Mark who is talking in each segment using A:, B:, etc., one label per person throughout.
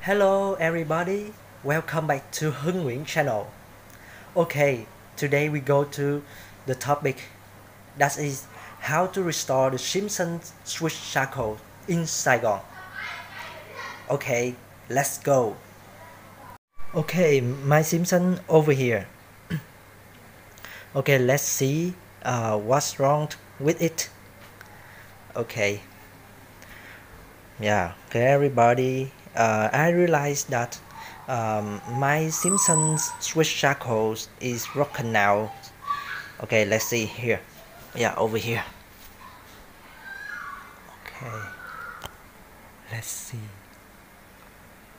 A: Hello everybody, welcome back to Hưng Nguyễn channel. Okay, today we go to the topic that is how to restore the Simson switch shackle in Saigon. Okay, let's go. Okay, my Simson over here. Okay, let's see what's wrong with it. Okay. Yeah, okay everybody, I realized that my Simpsons switch shackles is broken now. Okay, let's see here. Yeah, over here. Okay, let's see.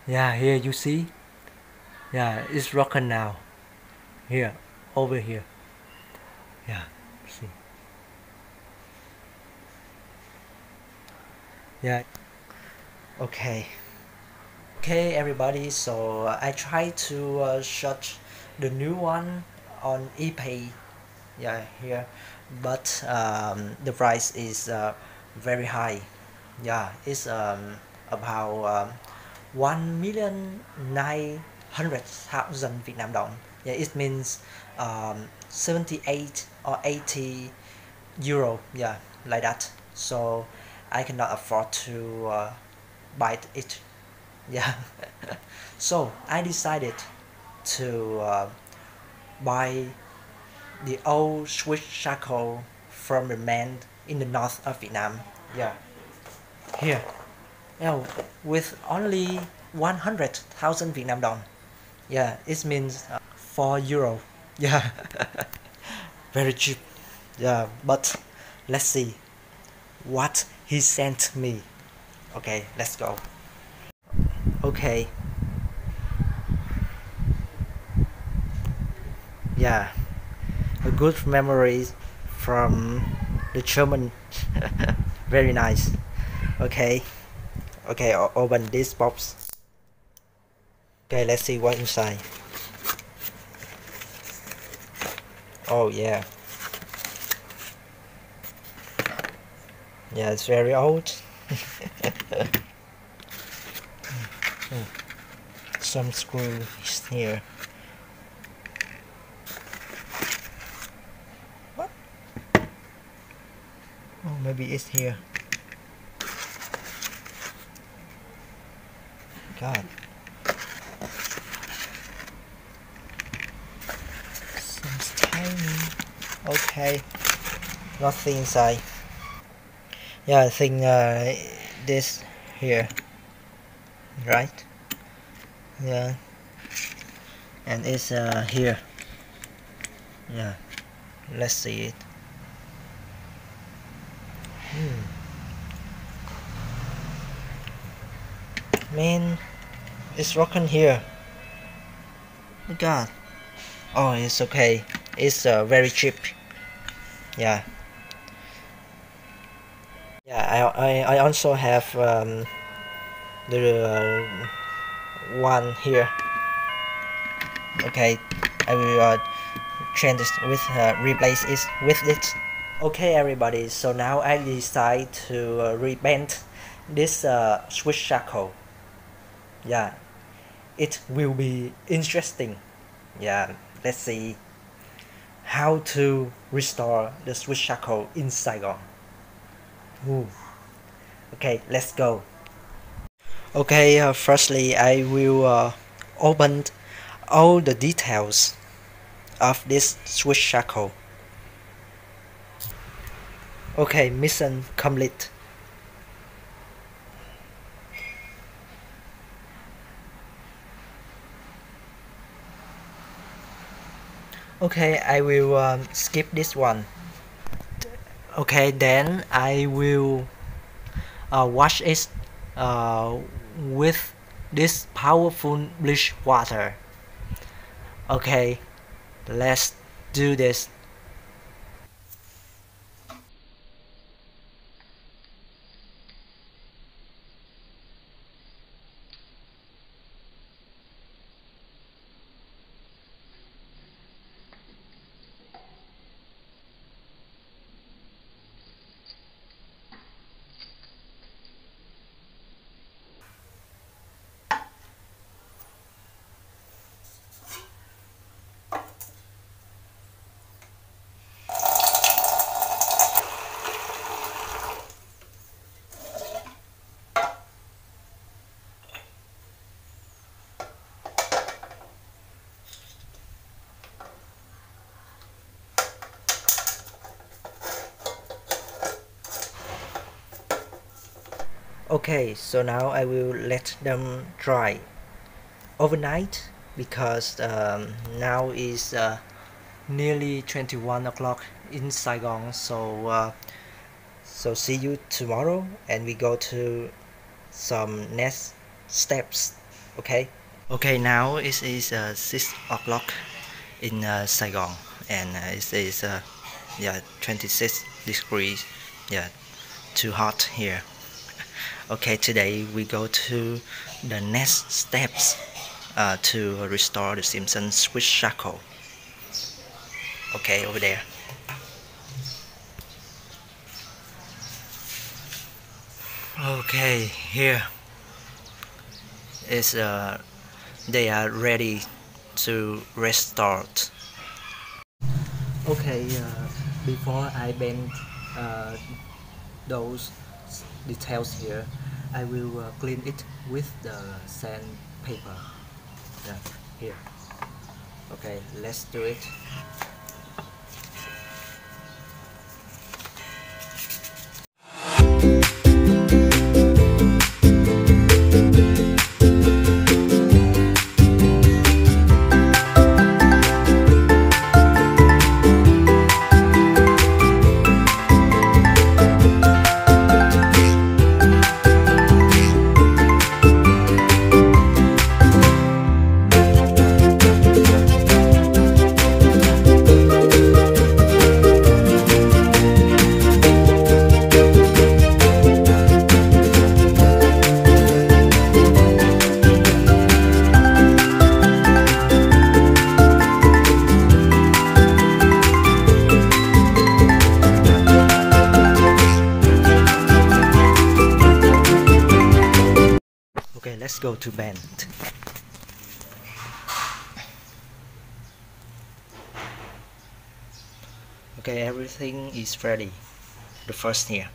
A: Yeah, here you see. Yeah, it's broken now. Here, over here. Yeah, see. Yeah. Okay. Okay everybody, so I try to search the new one on eBay. Yeah, here, but the price is very high. Yeah, it's about 1,900,000 Vietnam dong. Yeah, it means 78 or 80 euro. Yeah, like that. So I cannot afford to buy it. Yeah. So I decided to buy the old switch shackle from the man in the north of Vietnam. Yeah, here. Yeah, with only 100,000 Vietnam dong. Yeah, it means 4 euro. Yeah, very cheap. Yeah, but let's see what he sent me. Okay, let's go. Okay. Yeah, a good memory from the German. Very nice. Okay. Okay, open this box. Okay, let's see what's inside. Oh yeah. Yeah, it's very old. Some screws here. What? Oh, maybe it's here. God. Seems tiny. Okay. Nothing inside. Yeah, I think this here. Right? Yeah. And it's here. Yeah. Let's see it. Man, it's broken here. Oh God. Oh, it's okay. It's very cheap. Yeah. Yeah, I also have the one here. Okay, I will change this with replace it with it. Okay everybody, so now I decide to repaint this switch shackle. Yeah, it will be interesting. Yeah, let's see how to restore the switch shackle in Saigon. Ooh. Okay, let's go. Okay, firstly I will open all the details of this switch shackle. Okay, mission complete. Okay, I will skip this one. Okay, then I will wash it with this powerful bleach water. Okay, let's do this. Okay, so now I will let them dry overnight because now is nearly 21 o'clock in Saigon. So see you tomorrow, and we go to some next steps. Okay, now it is 6 o'clock in Saigon, and it is 26 degrees. Yeah, too hot here. Okay, today we go to the next steps to restore the Simson switch shackle. Okay, over there. Okay, here is they are ready to restore. Okay, before I bend those details here, I will clean it with the sandpaper. Yeah, here. Okay, let's do it. Okay, let's go to bend. Okay, everything is ready. The first here.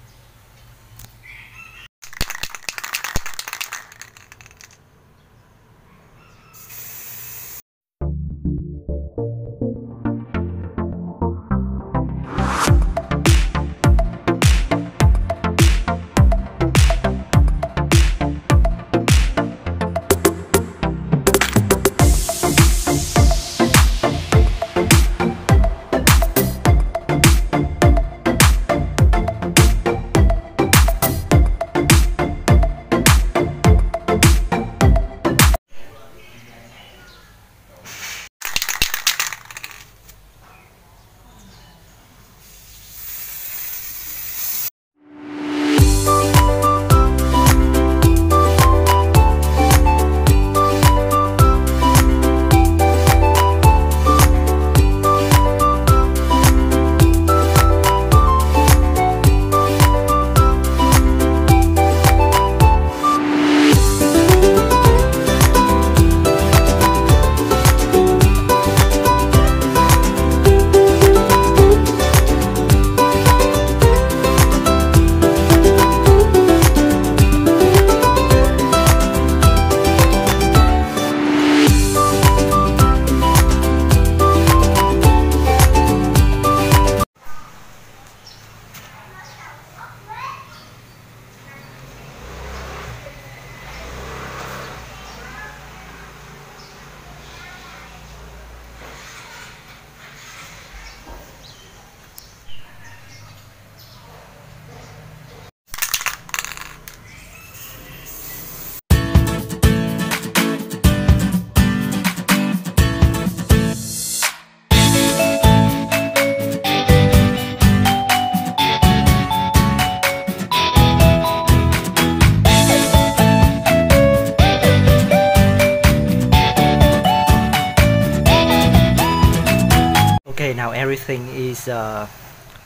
A: Okay, now everything is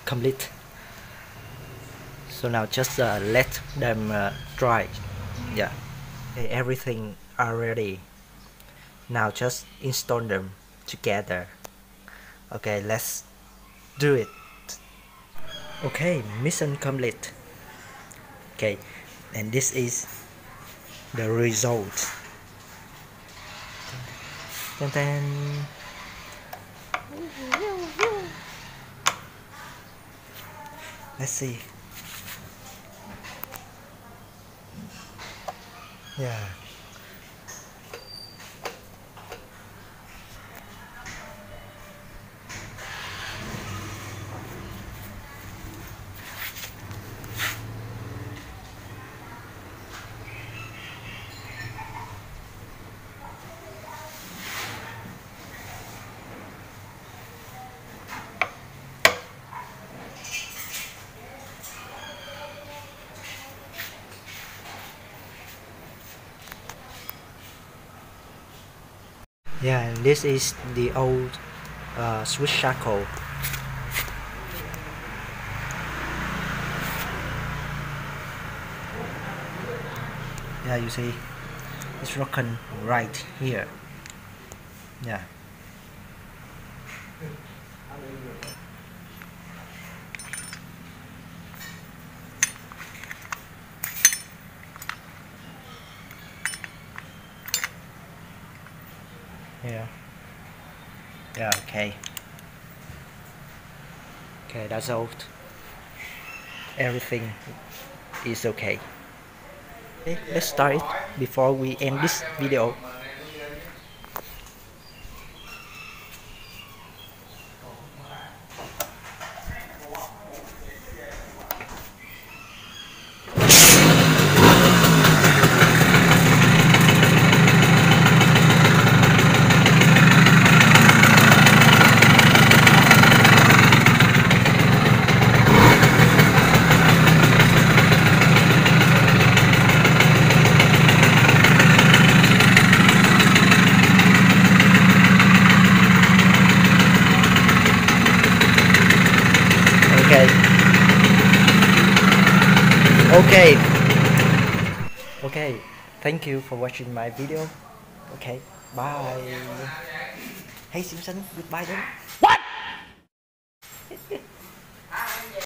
A: complete. So now just let them dry. Yeah. Okay, everything are ready. Now just install them together. Okay, let's do it. Okay, mission complete. Okay, and this is the result. Dun, dun. Let's see. Yeah. Yeah, and this is the old Swiss shackle. Yeah, you see, it's broken right here. Yeah. Yeah. Yeah. Okay. Okay, that's all. Everything is okay. Okay, let's start it before we end this video. Okay. Okay. Okay. Thank you for watching my video. Okay. Bye. Hey Simpson, goodbye then.